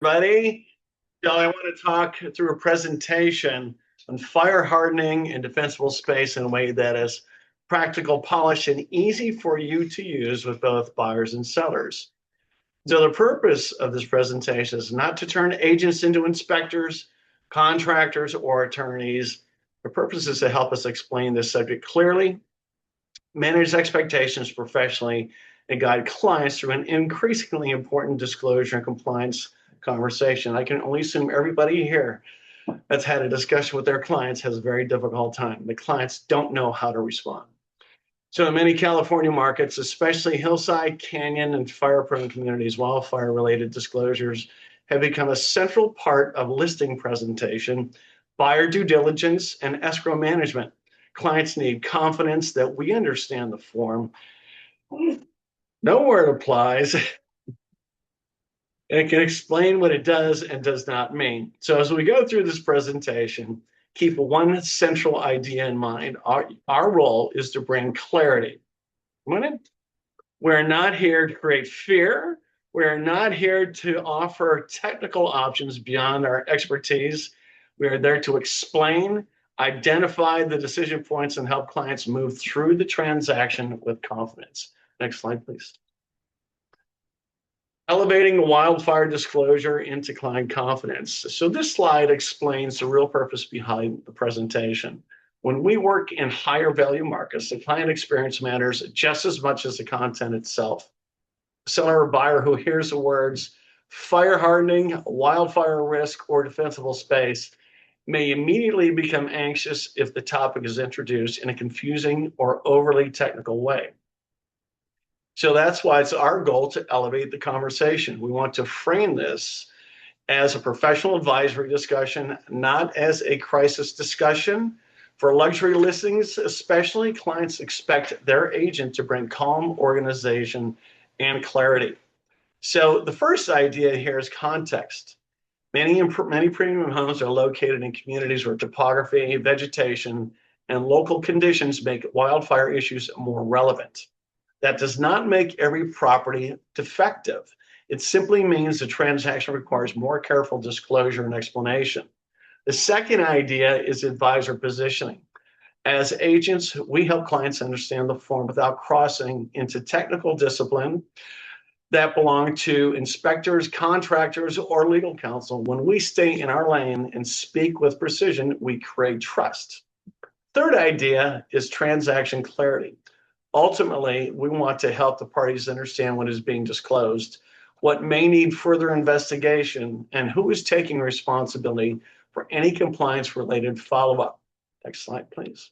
Buddy, so I want to talk through a presentation on fire hardening and defensible space in a way that is practical, polished, and easy for you to use with both buyers and sellers. So the purpose of this presentation is not to turn agents into inspectors, contractors, or attorneys. The purpose is to help us explain this subject clearly, manage expectations professionally, and guide clients through an increasingly important disclosure and compliance conversation. I can only assume everybody here that's had a discussion with their clients has a very difficult time. The clients don't know how to respond. So in many California markets, especially hillside, canyon, and fire-prone communities, wildfire-related disclosures have become a central part of listing presentation, buyer due diligence, and escrow management. Clients need confidence that we understand the form, know where it applies, and can explain what it does and does not mean. So as we go through this presentation, keep one central idea in mind. Our role is to bring clarity. We're not here to create fear. We're not here to offer technical options beyond our expertise. We are there to explain, identify the decision points, and help clients move through the transaction with confidence. Next slide, please. Elevating wildfire disclosure into client confidence. So this slide explains the real purpose behind the presentation. When we work in higher value markets, the client experience matters just as much as the content itself. A seller or buyer who hears the words fire hardening, wildfire risk, or defensible space may immediately become anxious if the topic is introduced in a confusing or overly technical way. So that's why it's our goal to elevate the conversation. We want to frame this as a professional advisory discussion, not as a crisis discussion. For luxury listings, especially, clients expect their agent to bring calm, organization, and clarity. So the first idea here is context. Many premium homes are located in communities where topography, vegetation, and local conditions make wildfire issues more relevant. That does not make every property defective. It simply means the transaction requires more careful disclosure and explanation. The second idea is advisor positioning. As agents, we help clients understand the form without crossing into technical discipline that belong to inspectors, contractors, or legal counsel. When we stay in our lane and speak with precision, we create trust. Third idea is transaction clarity. Ultimately, we want to help the parties understand what is being disclosed, what may need further investigation, and who is taking responsibility for any compliance-related follow-up. Next slide, please.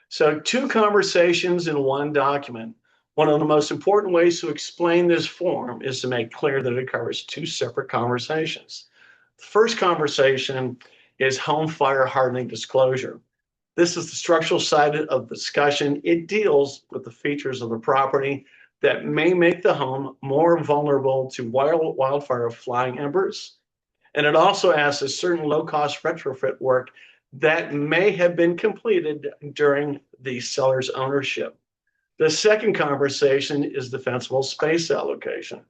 So 2 conversations in 1 document. One of the most important ways to explain this form is to make clear that it covers 2 separate conversations. The first conversation is home fire hardening disclosure. This is the structural side of the discussion. It deals with the features of the property that may make the home more vulnerable to wildfire flying embers. And it also asks a certain low-cost retrofit work that may have been completed during the seller's ownership. The second conversation is defensible space allocation.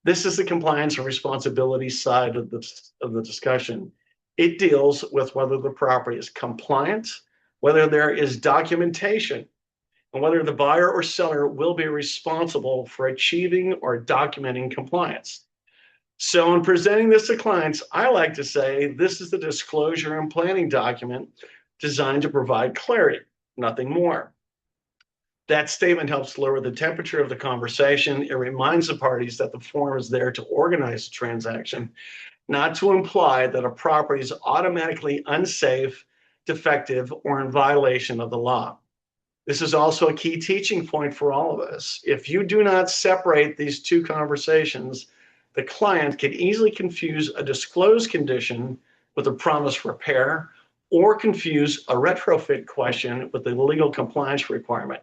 This is the compliance and responsibility side of the discussion. It deals with whether the property is compliant, whether there is documentation, and whether the buyer or seller will be responsible for achieving or documenting compliance. So in presenting this to clients, I like to say this is the disclosure and planning document designed to provide clarity, nothing more. That statement helps lower the temperature of the conversation. It reminds the parties that the form is there to organize the transaction, not to imply that a property is automatically unsafe, defective, or in violation of the law. This is also a key teaching point for all of us. If you do not separate these 2 conversations, the client can easily confuse a disclosed condition with a promised repair or confuse a retrofit question with a legal compliance requirement.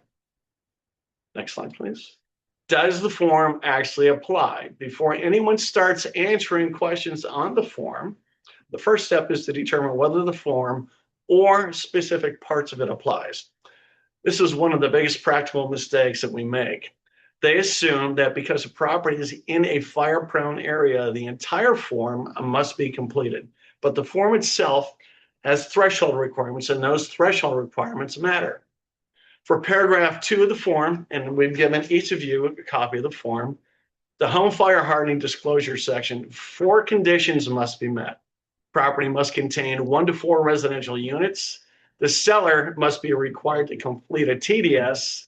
Next slide, please. Does the form actually apply? Before anyone starts answering questions on the form, the first step is to determine whether the form or specific parts of it applies. This is one of the biggest practical mistakes that we make. They assume that because a property is in a fire-prone area, the entire form must be completed. But the form itself has threshold requirements, and those threshold requirements matter. For paragraph 2 of the form, and we've given each of you a copy of the form, the home fire hardening disclosure section, 4 conditions must be met. Property must contain 1 to 4 residential units. The seller must be required to complete a TDS.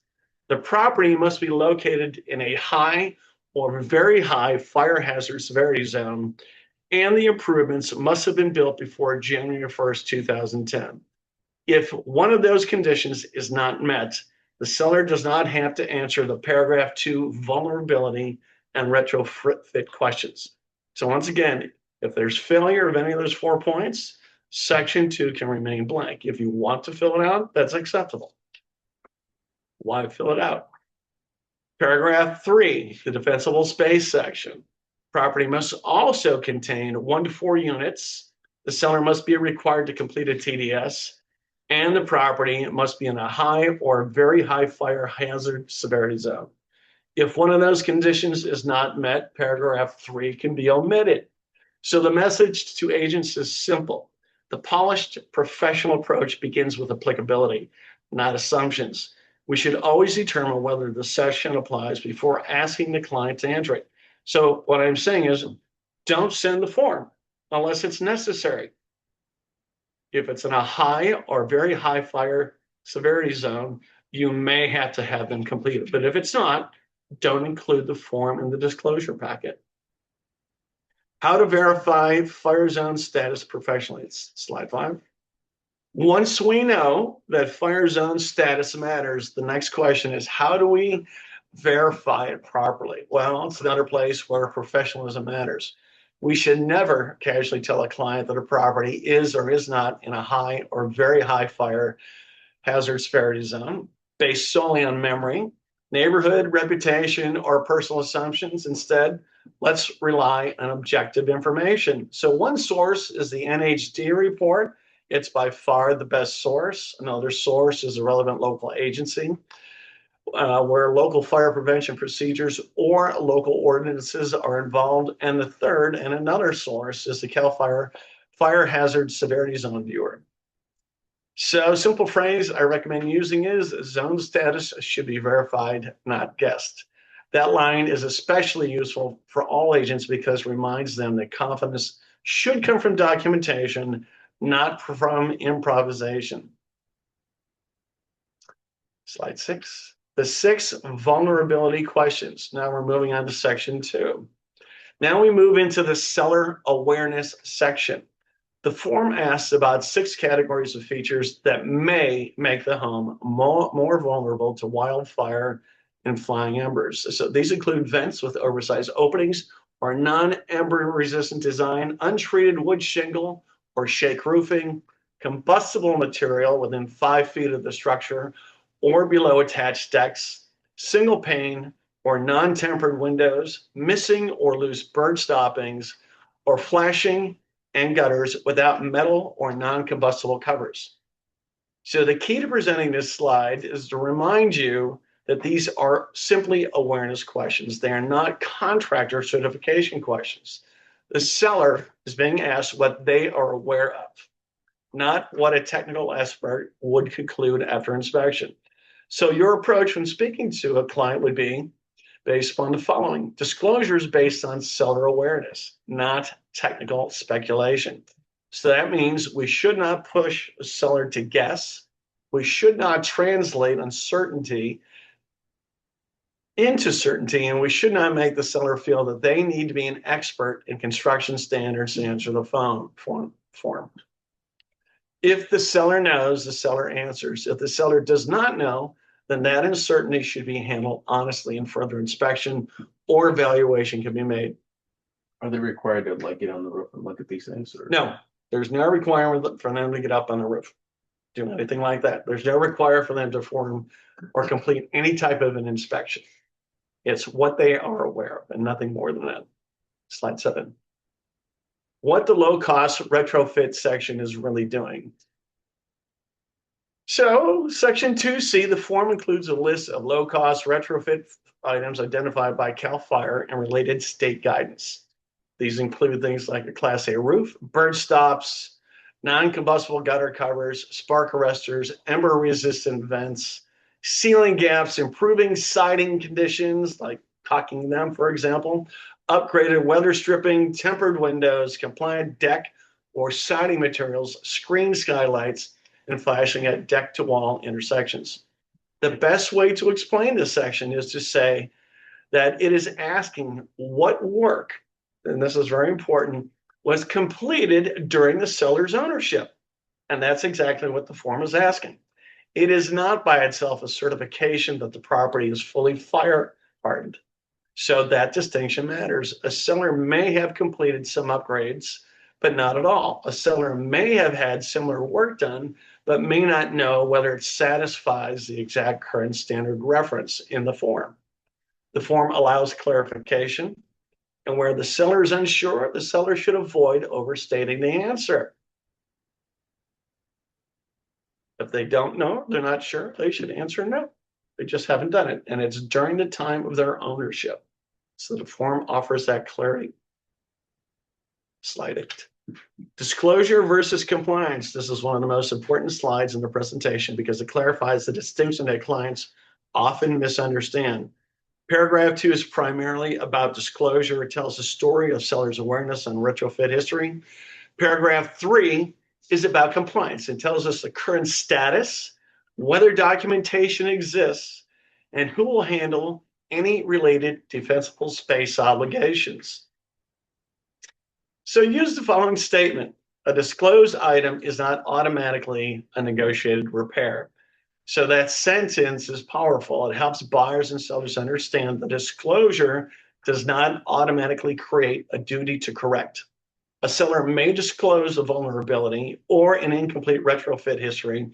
The property must be located in a high or very high fire hazard severity zone, and the improvements must have been built before January 1st, 2010. If one of those conditions is not met, the seller does not have to answer the paragraph 2 vulnerability and retrofit questions. So once again, if there's failure of any of those 4 points, section 2 can remain blank. If you want to fill it out, that's acceptable. Why fill it out? Paragraph 3, the defensible space section. Property must also contain 1 to 4 units. The seller must be required to complete a TDS, and the property must be in a high or very high fire hazard severity zone. If one of those conditions is not met, paragraph 3 can be omitted. So the message to agents is simple. The polished professional approach begins with applicability, not assumptions. We should always determine whether the section applies before asking the client to enter it. So what I'm saying is, don't send the form unless it's necessary. If it's in a high or very high fire severity zone, you may have to have them completed. But if it's not, don't include the form in the disclosure packet. How to verify fire zone status professionally. It's slide 5. Once we know that fire zone status matters, the next question is, how do we verify it properly? Well, it's another place where professionalism matters. We should never casually tell a client that a property is or is not in a high or very high fire hazard severity zone based solely on memory, neighborhood, reputation, or personal assumptions. Instead, let's rely on objective information. So one source is the NHD report. It's by far the best source. Another source is a relevant local agency where local fire prevention procedures or local ordinances are involved. And the third and another source is the CAL FIRE Fire Hazard Severity Zone Viewer. So simple phrase I recommend using is zone status should be verified, not guessed. That line is especially useful for all agents because it reminds them that confidence should come from documentation, not from improvisation. Slide 6. The 6 vulnerability questions. Now we're moving on to section 2. Now we move into the seller awareness section. The form asks about 6 categories of features that may make the home more vulnerable to wildfire and flying embers. So these include vents with oversized openings or non-ember resistant design, untreated wood shingle or shake roofing, combustible material within 5 feet of the structure or below attached decks, single pane or non-tempered windows, missing or loose bird stoppings, or flashing and gutters without metal or non-combustible covers. So the key to presenting this slide is to remind you that these are simply awareness questions. They are not contractor certification questions. The seller is being asked what they are aware of, not what a technical expert would conclude after inspection. So your approach when speaking to a client would be based upon the following: disclosures based on seller awareness, not technical speculation. So that means we should not push a seller to guess. We should not translate uncertainty into certainty, and we should not make the seller feel that they need to be an expert in construction standards to answer the form. If the seller knows, the seller answers. If the seller does not know, then that uncertainty should be handled honestly, and further inspection or evaluation can be made. Are they required to like get on the roof and look at these things? Or? No, there's no requirement for them to get up on the roof, do anything like that. There's no requirement for them to perform or complete any type of an inspection. It's what they are aware of and nothing more than that. Slide 7. What the low-cost retrofit section is really doing. So section 2C, the form includes a list of low-cost retrofit items identified by CAL FIRE and related state guidance. These include things like a Class A roof, bird stops, non-combustible gutter covers, spark arresters, ember-resistant vents, ceiling gaps, improving siding conditions, like caulking them, for example, upgraded weather stripping, tempered windows, compliant deck or siding materials, screen skylights, and flashing at deck-to-wall intersections. The best way to explain this section is to say that it is asking what work, and this is very important, was completed during the seller's ownership. And that's exactly what the form is asking. It is not by itself a certification that the property is fully fire hardened. So that distinction matters. A seller may have completed some upgrades, but not at all. A seller may have had similar work done, but may not know whether it satisfies the exact current standard reference in the form. The form allows clarification, and where the seller is unsure, the seller should avoid overstating the answer. If they don't know, they're not sure, they should answer no. They just haven't done it, and it's during the time of their ownership. So the form offers that clarity. Slide 8. Disclosure versus compliance. This is one of the most important slides in the presentation because it clarifies the distinction that clients often misunderstand. Paragraph 2 is primarily about disclosure. It tells the story of seller's awareness on retrofit history. Paragraph 3 is about compliance. It tells us the current status, whether documentation exists, and who will handle any related defensible space obligations. So use the following statement. A disclosed item is not automatically a negotiated repair. So that sentence is powerful. It helps buyers and sellers understand the disclosure does not automatically create a duty to correct. A seller may disclose a vulnerability or an incomplete retrofit history,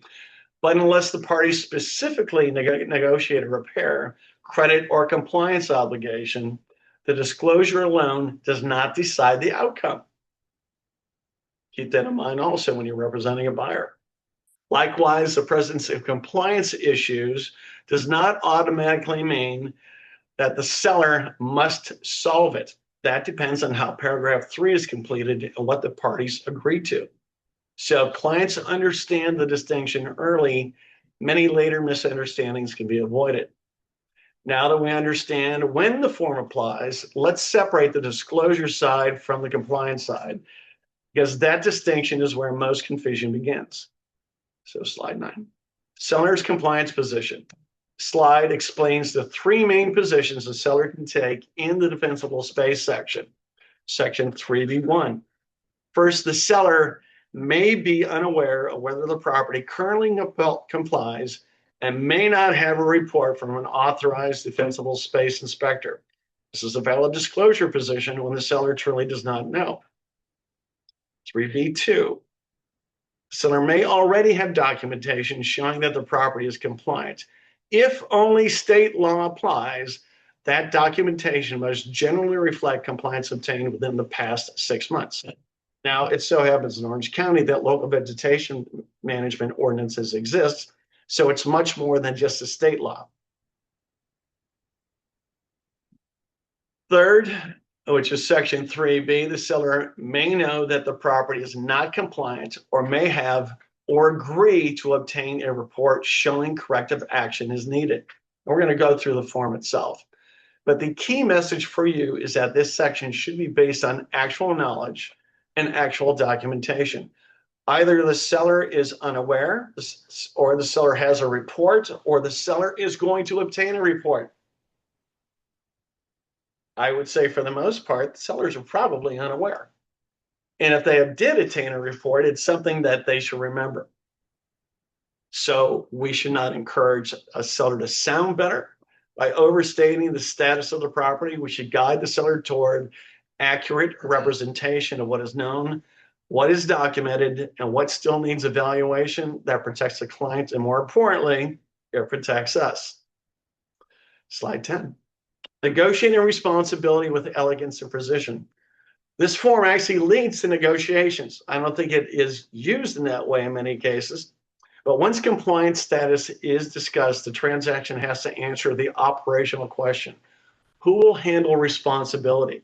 but unless the parties specifically negotiate a repair, credit, or compliance obligation, the disclosure alone does not decide the outcome. Keep that in mind also when you're representing a buyer. Likewise, the presence of compliance issues does not automatically mean that the seller must solve it. That depends on how paragraph 3 is completed and what the parties agree to. So if clients understand the distinction early, many later misunderstandings can be avoided. Now that we understand when the form applies, let's separate the disclosure side from the compliance side, because that distinction is where most confusion begins. So slide 9, seller's compliance position. Slide explains the 3 main positions a seller can take in the defensible space section, section 3B1. First, the seller may be unaware of whether the property currently complies and may not have a report from an authorized defensible space inspector. This is a valid disclosure position when the seller truly does not know. 3B2. Seller may already have documentation showing that the property is compliant. If only state law applies, that documentation must generally reflect compliance obtained within the past 6 months. Now, it so happens in Orange County that local vegetation management ordinances exist, so it's much more than just a state law. Third, which is section 3B, the seller may know that the property is not compliant or may have or agree to obtain a report showing corrective action is needed. We're going to go through the form itself. But the key message for you is that this section should be based on actual knowledge and actual documentation. Either the seller is unaware, or the seller has a report, or the seller is going to obtain a report. I would say for the most part, the sellers are probably unaware. And if they did obtain a report, it's something that they should remember. So we should not encourage a seller to sound better by overstating the status of the property. We should guide the seller toward accurate representation of what is known, what is documented, and what still needs evaluation that protects the client. And more importantly, it protects us. Slide 10. Negotiating responsibility with elegance and precision. This form actually leads to negotiations. I don't think it is used in that way in many cases, But once compliance status is discussed, the transaction has to answer the operational question. Who will handle responsibility?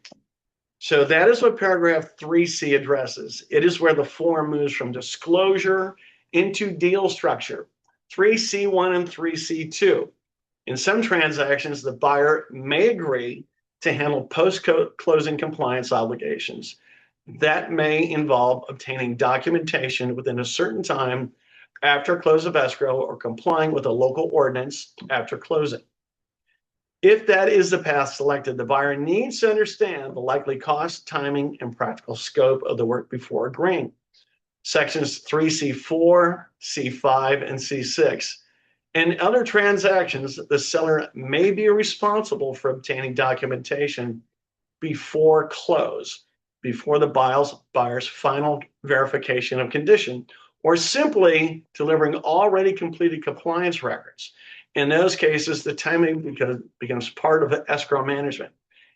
So that is what paragraph 3C addresses. It is where the form moves from disclosure into deal structure. 3C1 and 3C2. In some transactions, the buyer may agree to handle post-closing compliance obligations. That may involve obtaining documentation within a certain time after close of escrow or complying with a local ordinance after closing. If that is the path selected, the buyer needs to understand the likely cost, timing, and practical scope of the work before agreeing. Sections 3C4, C5, and C6. In other transactions, the seller may be responsible for obtaining documentation before close, before the buyer's final verification of condition, or simply delivering already completed compliance records. In those cases, the timing becomes part of escrow management,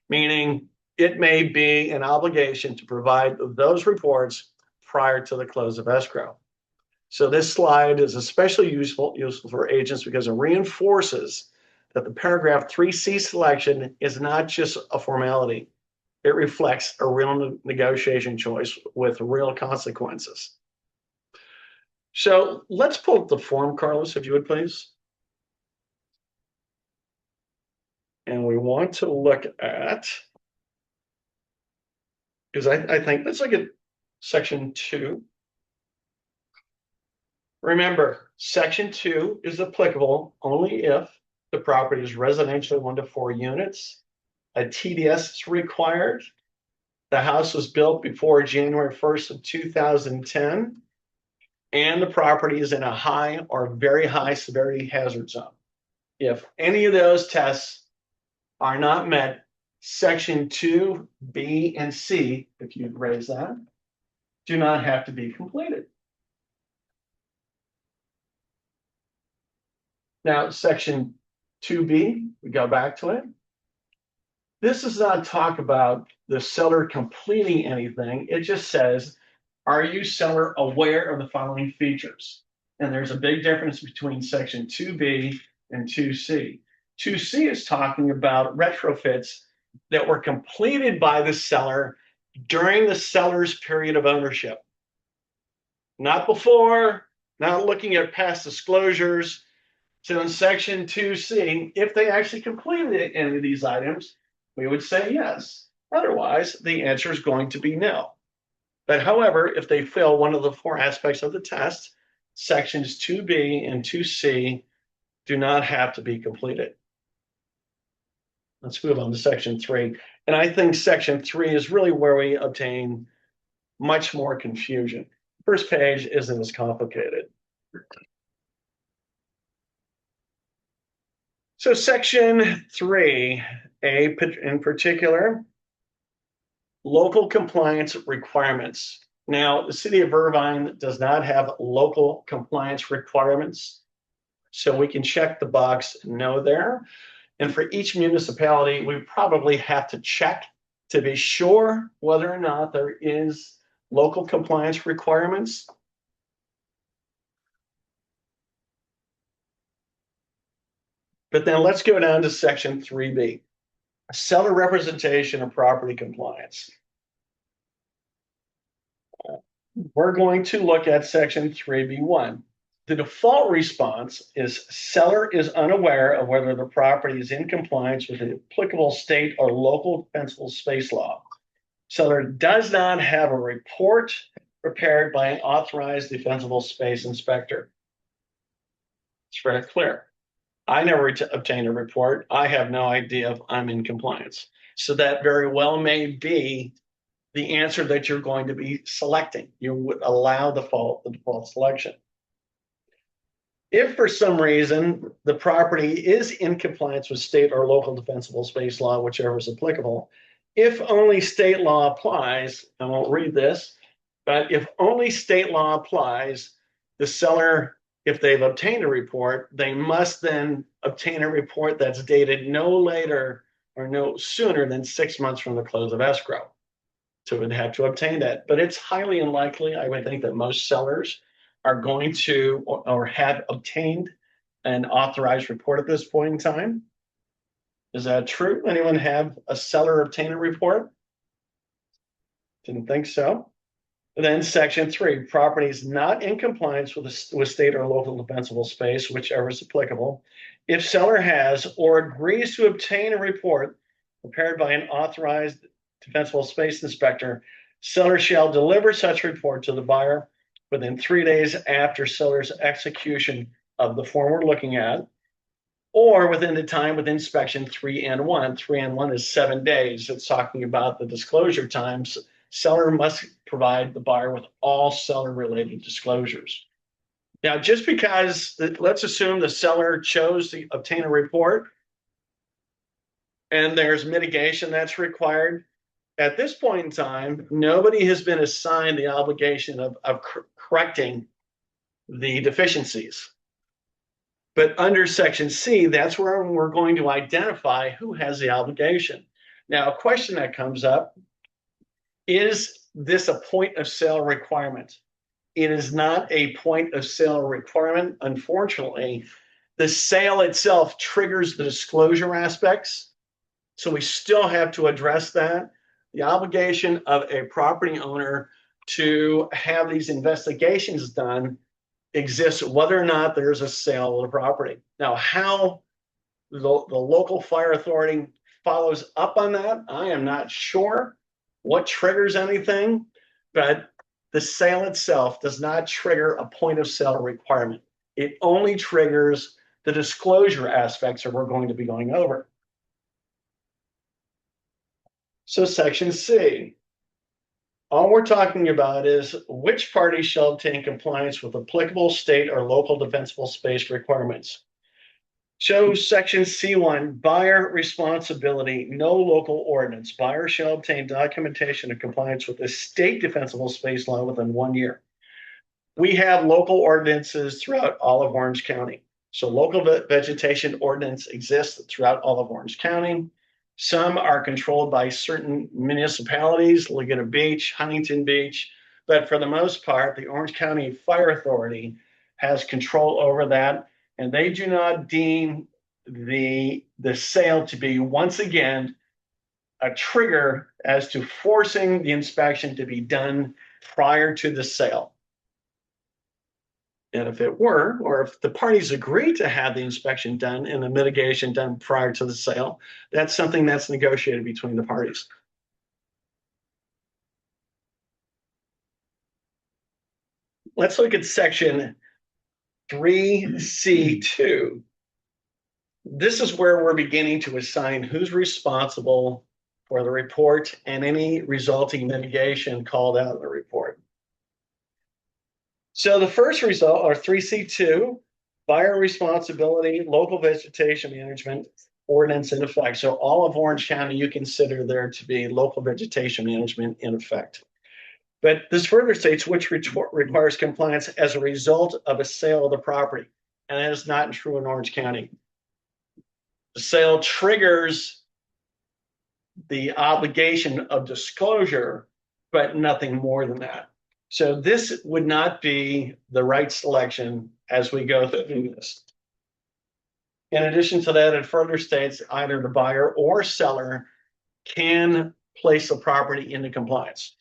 meaning it may be an obligation to provide those reports prior to the close of escrow. So this slide is especially useful for agents because it reinforces that the paragraph 3C selection is not just a formality. It reflects a real negotiation choice with real consequences. So let's pull up the form, Carlos, if you would, please. And we want to look at, because I think, let's look at section 2. Remember, section 2 is applicable only if the property is residential 1 to 4 units, a TDS is required, the house was built before January 1st of 2010, and the property is in a high or very high severity hazard zone. If any of those tests are not met, section 2, B, and C, if you raise that, do not have to be completed. Now, section 2B, we go back to it. This does not talk about the seller completing anything. It just says, are you, seller, aware of the following features? And there's a big difference between section 2B and 2C. 2C is talking about retrofits that were completed by the seller during the seller's period of ownership. Not before, not looking at past disclosures. So in section 2C, if they actually completed any of these items, we would say yes. Otherwise, the answer is going to be no. But however, if they fail one of the 4 aspects of the test, sections 2B and 2C do not have to be completed. Let's move on to section 3. And I think section 3 is really where we obtain much more confusion. First page isn't as complicated. So section 3, A in particular, local compliance requirements. Now, the city of Irvine does not have local compliance requirements, so we can check the box no there. And for each municipality, we probably have to check to be sure whether or not there is local compliance requirements. But then let's go down to section 3B, seller representation and property compliance. We're going to look at section 3B1. The default response is seller is unaware of whether the property is in compliance with the applicable state or local defensible space law. Seller does not have a report prepared by an authorized defensible space inspector. It's very clear. I never obtained a report. I have no idea if I'm in compliance. So that very well may be the answer that you're going to be selecting. You would allow the default selection. If for some reason the property is in compliance with state or local defensible space law, whichever is applicable, if only state law applies, I won't read this, but if only state law applies, the seller, if they've obtained a report, they must then obtain a report that's dated no later or no sooner than 6 months from the close of escrow. So we'd have to obtain that. But it's highly unlikely. I would think that most sellers are going to or have obtained an authorized report at this point in time. Is that true? Anyone have a seller obtain a report? Didn't think so. And then section 3, properties not in compliance with state or local defensible space, whichever is applicable. If seller has or agrees to obtain a report prepared by an authorized defensible space inspector, seller shall deliver such report to the buyer within 3 days after seller's execution of the form we're looking at, or within the time with inspection 3N1. 3N1 is 7 days. It's talking about the disclosure times. Seller must provide the buyer with all seller-related disclosures. Now, just because, let's assume the seller chose to obtain a report and there's mitigation that's required. At this point in time, nobody has been assigned the obligation of correcting the deficiencies. But under section C, that's where we're going to identify who has the obligation. Now, a question that comes up, is this a point of sale requirement? It is not a point of sale requirement. Unfortunately, the sale itself triggers the disclosure aspects. So we still have to address that. The obligation of a property owner to have these investigations done exists whether or not there's a sale of the property. Now, how the local fire authority follows up on that, I am not sure what triggers anything, but the sale itself does not trigger a point of sale requirement. It only triggers the disclosure aspects that we're going to be going over. So section C, all we're talking about is which party shall obtain compliance with applicable state or local defensible space requirements. So section C1, buyer responsibility, no local ordinance. Buyer shall obtain documentation of compliance with the state defensible space law within 1 year. We have local ordinances throughout all of Orange County. So local vegetation ordinance exists throughout all of Orange County. Some are controlled by certain municipalities, Laguna Beach, Huntington Beach, but for the most part, the Orange County Fire Authority has control over that. And they do not deem the sale to be, once again, a trigger as to forcing the inspection to be done prior to the sale. And if it were, or if the parties agree to have the inspection done and the mitigation done prior to the sale, that's something that's negotiated between the parties. Let's look at section 3C2. This is where we're beginning to assign who's responsible for the report and any resulting mitigation called out in the report. So the first result, or 3C2, buyer responsibility, local vegetation management ordinance in effect. So all of Orange County, you consider there to be local vegetation management in effect. But this further states which requires compliance as a result of a sale of the property. And that is not true in Orange County. The sale triggers the obligation of disclosure, but nothing more than that. So this would not be the right selection as we go through this. In addition to that, it further states either the buyer or seller can place the property into compliance.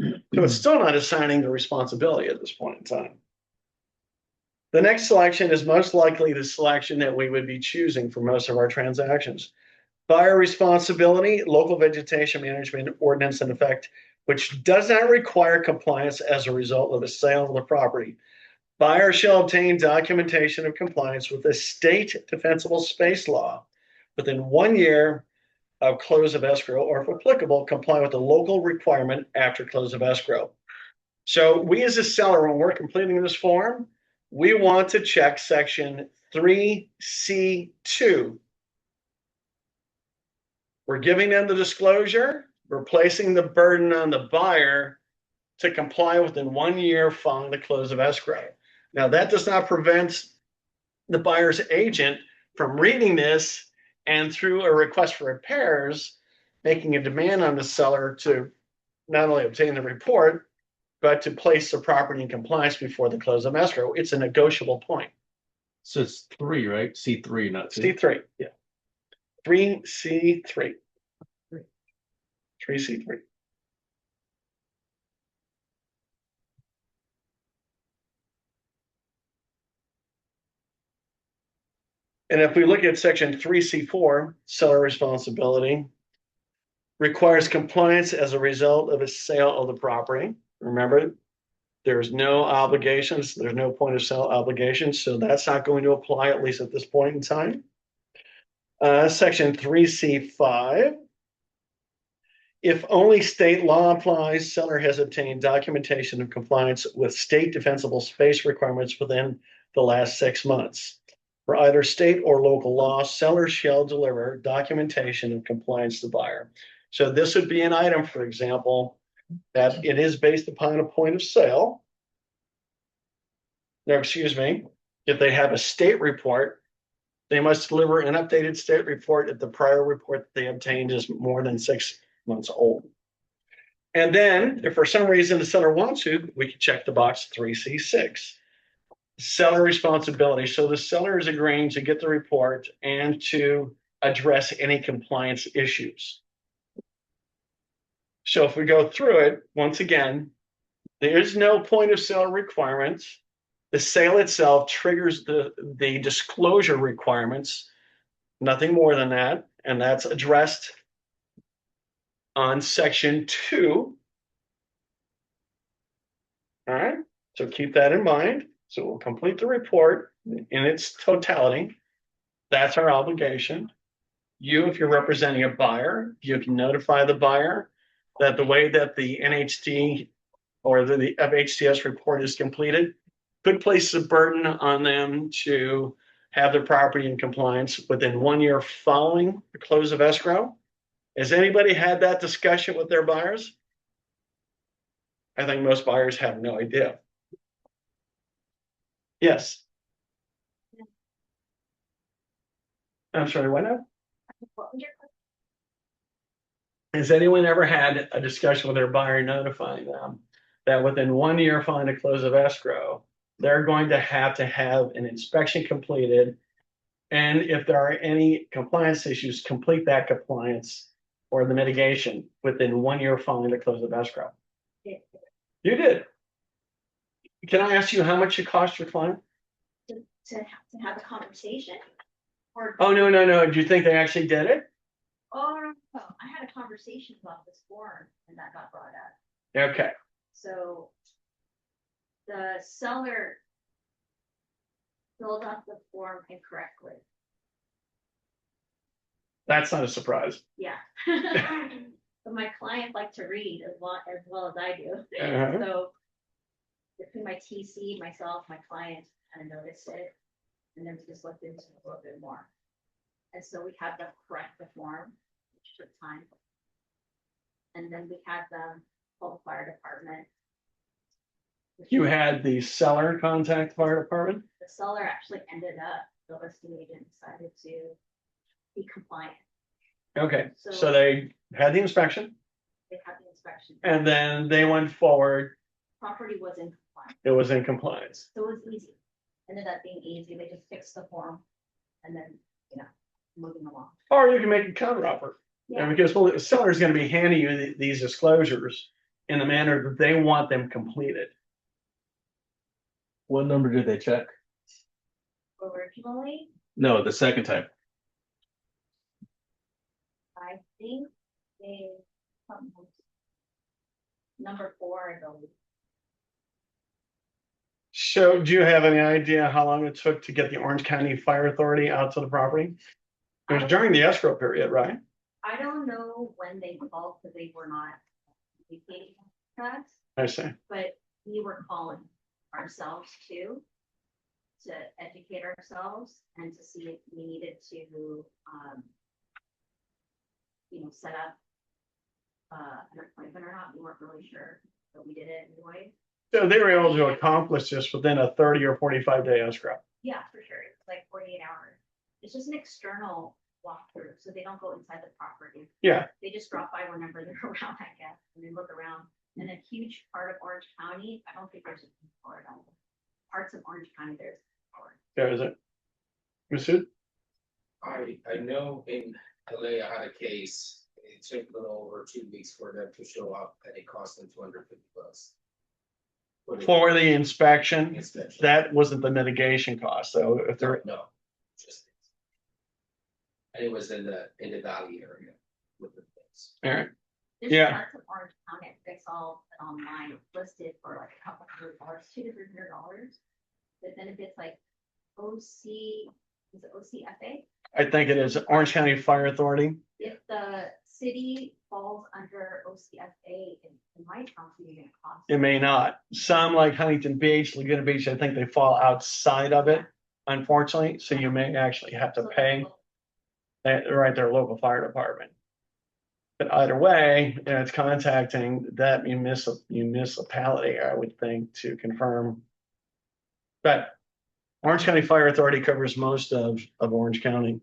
So it's still not assigning the responsibility at this point in time. The next selection is most likely the selection that we would be choosing for most of our transactions. Buyer responsibility, local vegetation management ordinance in effect, which does not require compliance as a result of the sale of the property. Buyer shall obtain documentation of compliance with the state defensible space law within 1 year of close of escrow, or if applicable, comply with the local requirement after close of escrow. So we as a seller, when we're completing this form, we want to check section 3C2. We're giving them the disclosure. We're placing the burden on the buyer to comply within 1 year following the close of escrow. Now, that does not prevent the buyer's agent from reading this and through a request for repairs, making a demand on the seller to not only obtain the report, but to place the property in compliance before the close of escrow. It's a negotiable point. So it's 3, right? C3, not 2. C3, yeah. 3C3. 3C3. And if we look at section 3C4, seller responsibility requires compliance as a result of a sale of the property. Remember, there's no obligations, there's no point of sale obligations, so that's not going to apply, at least at this point in time. Section 3C5. If only state law applies, seller has obtained documentation of compliance with state defensible space requirements within the last 6 months. For either state or local law, seller shall deliver documentation of compliance to buyer. So this would be an item, for example, that it is based upon a point of sale. Now, excuse me, if they have a state report, they must deliver an updated state report if the prior report that they obtained is more than 6 months old. And then, if for some reason the seller wants to, we can check the box 3C6. Seller responsibility. So the seller is agreeing to get the report and to address any compliance issues. So if we go through it, once again, there is no point of sale requirements. The sale itself triggers the disclosure requirements, nothing more than that. And that's addressed on section 2. All right, so keep that in mind. So we'll complete the report in its totality. That's our obligation. You, if you're representing a buyer, you can notify the buyer that the way that the NHD or the FHDS report is completed could place a burden on them to have their property in compliance within 1 year following the close of escrow. Has anybody had that discussion with their buyers? I think most buyers have no idea. Yes. I'm sorry, what now? Has anyone ever had a discussion with their buyer notifying them that within 1 year following the close of escrow, they're going to have an inspection completed, and if there are any compliance issues, complete that compliance or the mitigation within 1 year following the close of escrow? Yeah. You did. Can I ask you how much it cost your client? To have a conversation, or Oh, no. Do you think they actually did it? or oh, I had a conversation about this form and that got brought up. Okay. So the seller filled out the form incorrectly. That's not a surprise. Yeah. But my client liked to read as well as I do. Uh-huh. So between my TC, myself, my client kind of noticed it, and then just looked into it a little bit more. And so we had them correct the form, which took time. And then we had them call the fire department. You had the seller contact the fire department? The seller actually ended up, the listing agent decided to be compliant. Okay, so So- they had the inspection They had the inspection. and then they went forward. Property was in compliance. It was in compliance. So it was easy. Ended up being easy. They just fixed the form and then, moving along. Or you can make a counter offer. Yeah. Because the seller is going to be handing you these disclosures in the manner that they want them completed. What number did they check? Originally, No, the second time. I think they, number 4, I believe. So do you have any idea how long it took to get the Orange County Fire Authority out to the property? It was during the escrow period, right? I don't know when they called because they were not communicating with us, I see. but we were calling ourselves too, to educate ourselves and to see if we needed to, set up an appointment or not. We weren't really sure, but we did it anyway. So they were able to accomplish this within a 30 or 45-day escrow. Yeah, for sure. It's like 48 hours. It's just an external walkthrough, so they don't go inside the property. Yeah. They just drop by whenever they're around, I guess, and they look around. in a huge part of Orange County, I don't think there's a for it. Parts of Orange County, there's for it. There is it. Masood? I know in LA, I had a case, it took a little over 2 weeks for them to show up and it cost them $250. For the inspection, Inspection. that wasn't the mitigation cost, so if there, No, just. And it was in the valley area with the things. all right, There's Yeah. parts of Orange County, it's all online listed for like a couple $100, $200-$300. But then if it's like OC, is it OCFA? I think it is Orange County Fire Authority. If the city falls under OCFA, in my county, you're gonna cost. It may not. Some like Huntington Beach, Laguna Beach, I think they fall outside of it, unfortunately, so you may actually have to So pay. that's Right, their local fire department. But either way, it's contacting that municipality, I would think, to confirm. But Orange County Fire Authority covers most of Orange County.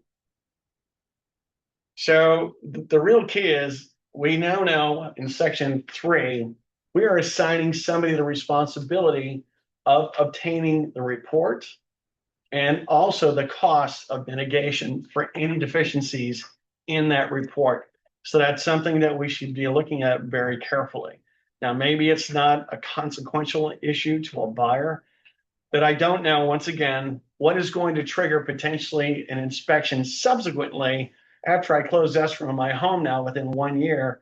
So the real key is, we now know in section 3, we are assigning somebody the responsibility of obtaining the report and also the cost of mitigation for any deficiencies in that report. So that's something that we should be looking at very carefully. Now, maybe it's not a consequential issue to a buyer, but I don't know, once again, what is going to trigger potentially an inspection subsequently after I close escrow on my home now within 1 year.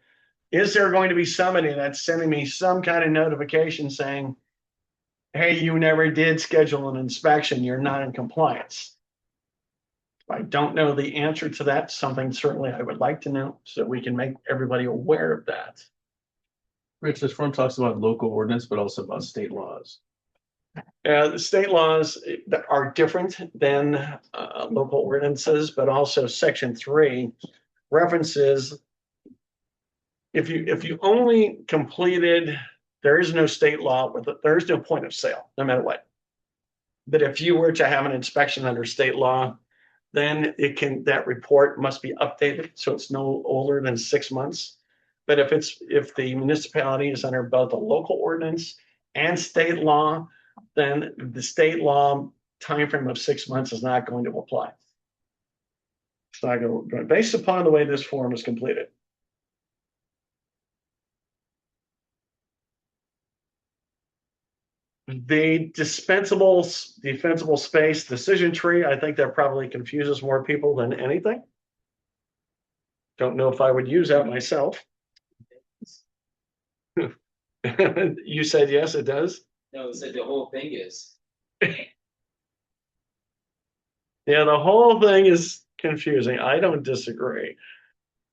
Is there going to be somebody that's sending me some kind of notification saying, hey, you never did schedule an inspection, you're not in compliance? I don't know the answer to that. Something certainly I would like to know so we can make everybody aware of that. Rich, this form talks about local ordinance, but also about state laws. The state laws that are different than local ordinances, but also section 3 references. If you only completed, there is no state law with it, there is no point of sale, no matter what. But if you were to have an inspection under state law, then that report must be updated, so it's no older than 6 months. But if the municipality is under both a local ordinance and state law, then the state law timeframe of 6 months is not going to apply. It's not going to, based upon the way this form is completed. The defensible space decision tree, I think that probably confuses more people than anything. Don't know if I would use that myself. You said yes, it does. No, it said the whole thing is. Yeah, the whole thing is confusing. I don't disagree.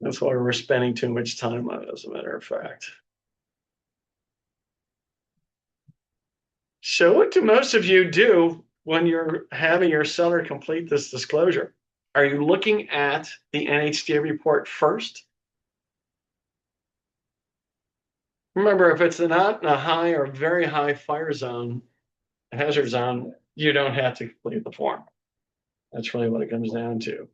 That's why we're spending too much time on it, as a matter of fact. So what do most of you do when you're having your seller complete this disclosure? Are you looking at the NHDA report first? Remember, if it's not in a high or very high fire zone, hazard zone, you don't have to complete the form. That's really what it comes down to.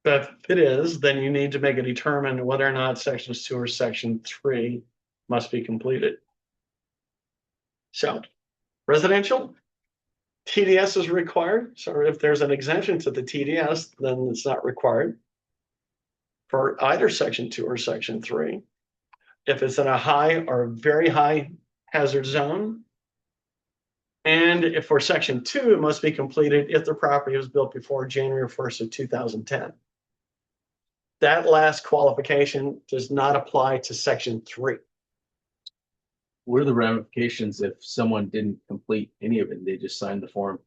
But if it is, then you need to make a determine whether or not sections 2 or section 3 must be completed. So, residential, TDS is required. So if there's an exemption to the TDS, then it's not required for either section 2 or section 3. If it's in a high or very high hazard zone, and if for section 2, it must be completed if the property was built before January 1st of 2010. That last qualification does not apply to section 3. What are the ramifications if someone didn't complete any of it? They just signed the form.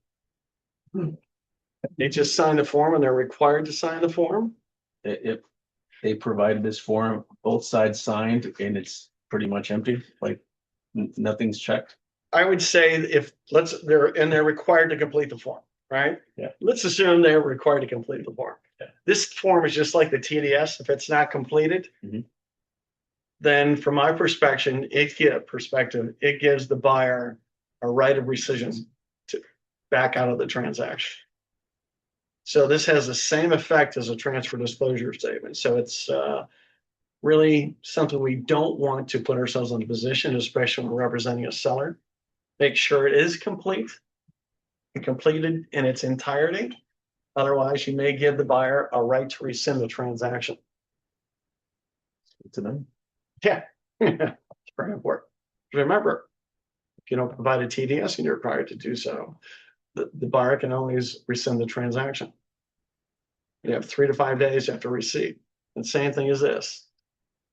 They just signed the form and they're required to sign the form. If they provided this form, both sides signed, and it's pretty much empty, like nothing's checked. I would say they're required to complete the form, right? Yeah. Let's assume they're required to complete the form. Yeah. This form is just like the TDS. If it's not completed, then from my perspective, it gives the buyer a right of rescission to back out of the transaction. So this has the same effect as a transfer disclosure statement. So it's really something we don't want to put ourselves in a position, especially when we're representing a seller. Make sure it is complete and completed in its entirety. Otherwise, you may give the buyer a right to rescind the transaction. Good to know. Yeah, it's very important. Remember, if you don't provide a TDS and you're required to do so, the buyer can always rescind the transaction. You have 3 to 5 days after receipt. And same thing as this,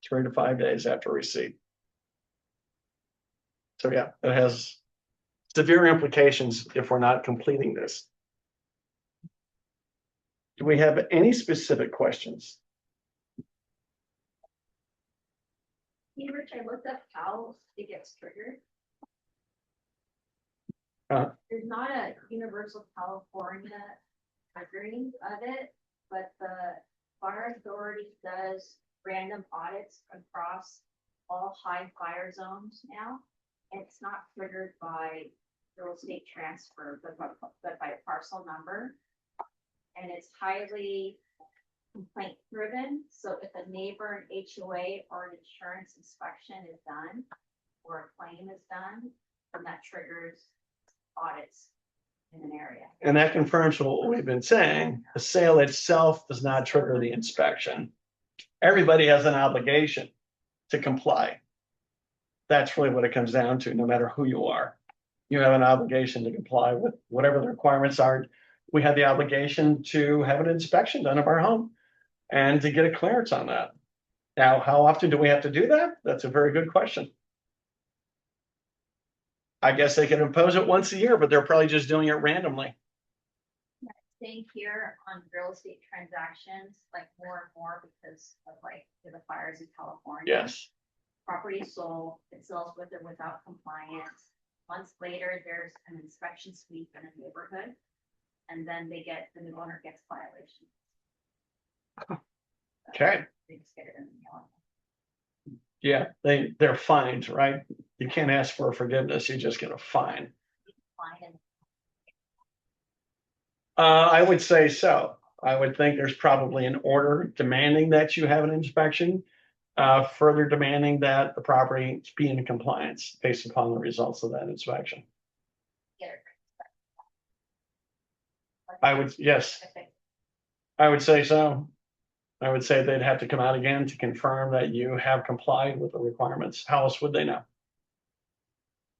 3 to 5 days after receipt. So yeah, it has severe implications if we're not completing this. Do we have any specific questions? Hey, Rich, I looked up how it gets triggered. There's not a universal California triggering of it, but the fire authority does random audits across all high fire zones now. And it's not triggered by real estate transfer, but by a parcel number. And it's highly complaint driven. So if a neighbor, an HOA, or an insurance inspection is done, or a claim is done, then that triggers audits in an area. And that confirms what we've been saying. The sale itself does not trigger the inspection. Everybody has an obligation to comply. That's really what it comes down to, no matter who you are. You have an obligation to comply with whatever the requirements are. We have the obligation to have an inspection done of our home and to get a clearance on that. Now, how often do we have to do that? That's a very good question. I guess they can impose it once a year, but they're probably just doing it randomly. Staying here on real estate transactions, like more and more because of like the fires in California. Yes. Property sold, it sells with or without compliance. Months later, there's an inspection sweep in a neighborhood. And then the new owner gets violation. Okay. They just get it in the mail. Yeah, they're fined, right? You can't ask for forgiveness, you just get a fine. Fine. I would say so. I would think there's probably an order demanding that you have an inspection, further demanding that the property be in compliance based upon the results of that inspection. Get it. I would, yes, I would say so. I would say they'd have to come out again to confirm that you have complied with the requirements. How else would they know?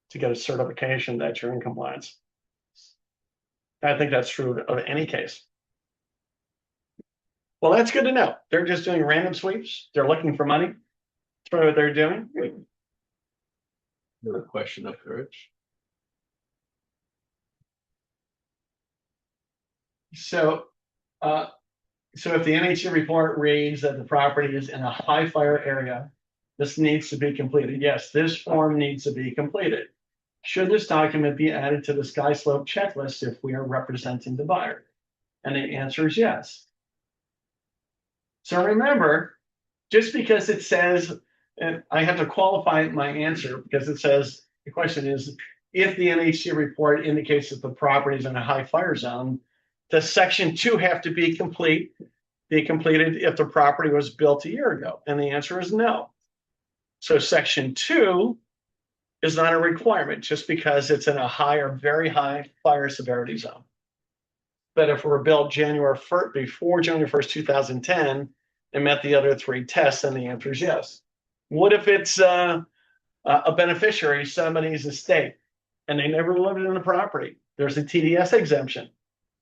To get a certification that you're in compliance. I think that's true of any case. Well, that's good to know. They're just doing random sweeps. They're looking for money. That's probably what they're doing. Another question up there, Rich. So if the NHC report reads that the property is in a high fire area, this needs to be completed. Yes, this form needs to be completed. Should this document be added to the sky slope checklist if we are representing the buyer? And the answer is yes. So remember, just because it says, and I have to qualify my answer because it says, the question is, if the NHC report indicates that the property is in a high fire zone, does section 2 have to be completed if the property was built a year ago? And the answer is no. So section 2 is not a requirement just because it's in a high or very high fire severity zone. But if we're built before January 1st, 2010 and met the other 3 tests, then the answer is yes. What if it's a beneficiary, somebody's estate, and they never lived in the property? There's a TDS exemption.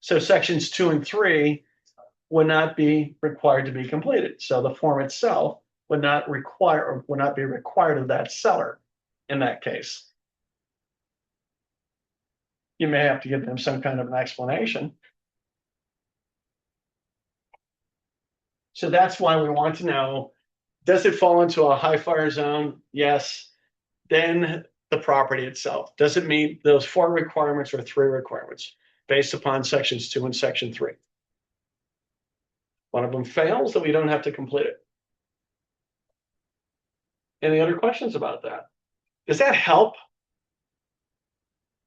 So sections 2 and 3 would not be required to be completed. So the form itself would not be required of that seller in that case. You may have to give them some kind of an explanation. So that's why we want to know, does it fall into a high fire zone? Yes. Then the property itself. Does it meet those 4 requirements or 3 requirements based upon sections 2 and section 3? One of them fails, then we don't have to complete it. Any other questions about that? Does that help?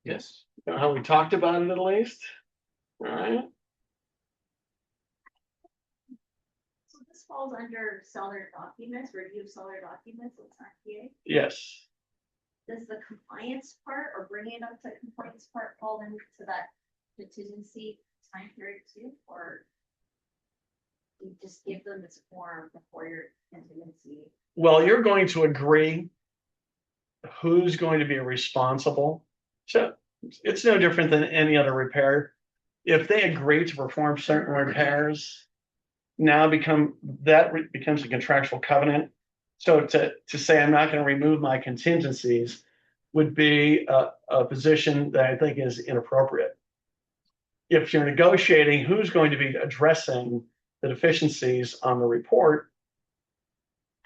Yes. You know how we talked about it at least? All right. So this falls under seller documents, review of seller documents, it's not PA. Yes. Does the compliance part or bringing it up to compliance part fall into that contingency time period too, or? You just give them this form before your contingency. Well, you're going to agree who's going to be responsible. So it's no different than any other repair. If they agree to perform certain repairs, now becomes a contractual covenant. So to say I'm not going to remove my contingencies would be a position that I think is inappropriate. If you're negotiating who's going to be addressing the deficiencies on the report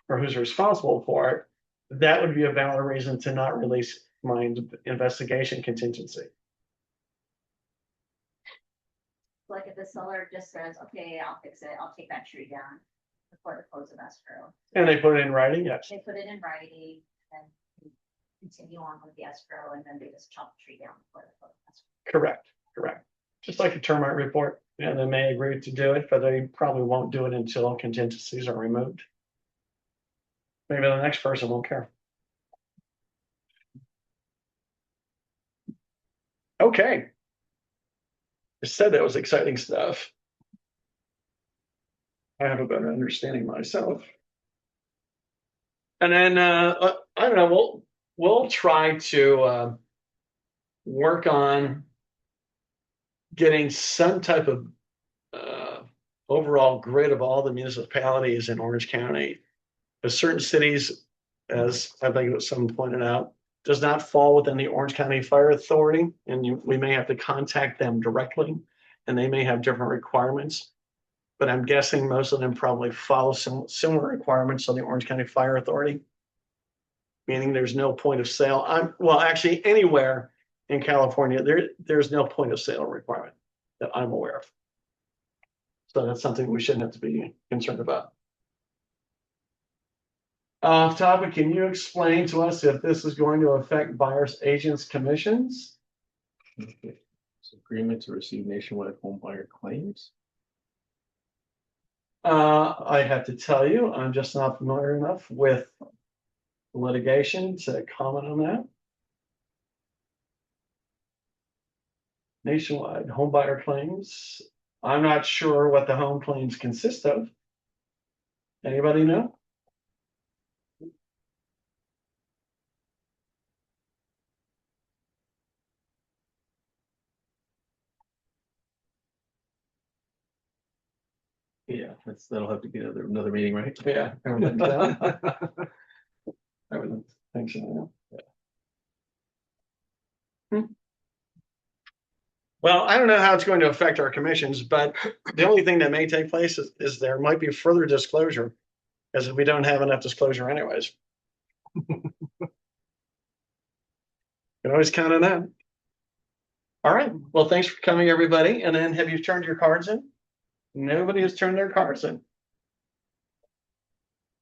or who's responsible for it, that would be a valid reason to not release my investigation contingency. Like if the seller just says, okay, I'll fix it, I'll take that tree down before the close of escrow. And they put it in writing, yes. They put it in writing and continue on with the escrow and then they just chop the tree down before the close of escrow. Correct. Just like a termite report. Yeah, they may agree to do it, but they probably won't do it until contingencies are removed. Maybe the next person won't care. Okay. I said that was exciting stuff. I have a better understanding myself. And then I don't know, we'll try to work on getting some type of overall grid of all the municipalities in Orange County. Because certain cities, as I think someone pointed out, does not fall within the Orange County Fire Authority, and we may have to contact them directly, and they may have different requirements. But I'm guessing most of them probably follow some similar requirements on the Orange County Fire Authority, meaning there's no point of sale. Well, actually, anywhere in California, there's no point of sale requirement that I'm aware of. So that's something we shouldn't have to be concerned about. Off topic, can you explain to us if this is going to affect buyers agents commissions? Okay. It's agreement to receive nationwide home buyer claims. I have to tell you, I'm just not familiar enough with litigation to comment on that. Nationwide home buyer claims. I'm not sure what the home claims consist of. Anybody know? Yeah, that'll have to be another meeting, right? Yeah. I would think so. I would think so. Yeah. Well, I don't know how it's going to affect our commissions, but the only thing that may take place is there might be further disclosure, as we don't have enough disclosure anyways. You can always count on that. All right. Well, thanks for coming, everybody. And then have you turned your cards in? Nobody has turned their cards in.